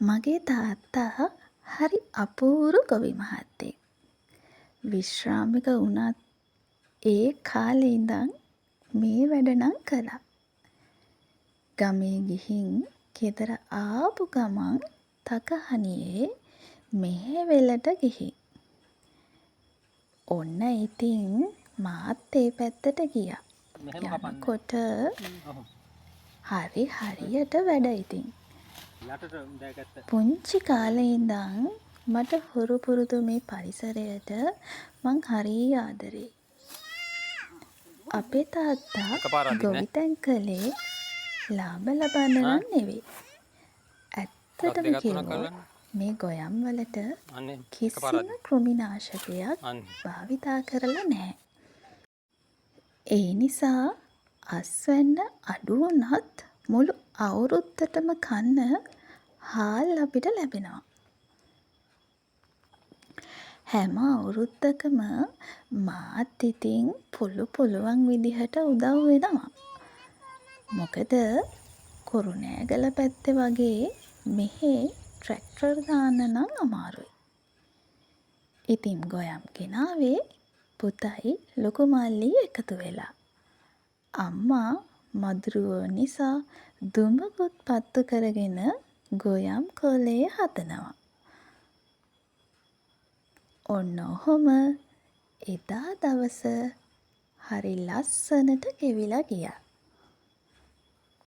මගේ තාත්තා හරි අපූරු ගොවි මහත්තයෙක්. විශ්‍රාමික වුණත් ඒ කාලේ ඉඳන් මේ වැඩ නම් කළා. ගමේ ගිහින් ගෙදර ආපු ගමන් තකහනියේ මෙහෙවෙලට ගිහින්. ඔන්න ඉතින් මාත් ඒ පැත්තට ගියා. යනකොට හරියට වැඩ ඉතින්. පුංචි කාලේ ඉඳන් මට හුරු පුරුදු මේ පරිසරයට මං හරි ආදරෙයි. අපේ තාත්තා ගොවිතැන් කළේ ලාභ ලබන්න නම් නෙවෙයි. ඇත්තටම කිව්වොත් මේ ගොයම් වලට කිසිම කෘමිනාශකයක් භාවිතා කරලා නැහැ. ඒ නිසා අස්වැන්න අඩු වුණත් මුළු අවුරුද්දටම කන්න හාල් අපිට ලැබෙනවා. හැම අවුරුද්දකම මාත් ඉතින් පුළුවන් විදිහට උදව් වෙනවා. මොකද කුරුණෑගල පැත්තේ වගේ මෙහෙ ට්‍රැක්ටර් දාන්න නම් අමාරුයි. ඉතින් ගොයම් ගෙනාවේ පුතයි ලොකු මල්ලි එකතු වෙලා. අම්මා මදුරුවෝ නිසා දුඹකුත් පත්තු කරගෙන ගොයම් කොලේ හදනවා. ඔන්න ඔහොම එදා දවස හරි ලස්සනට ගෙවිලා ගියා.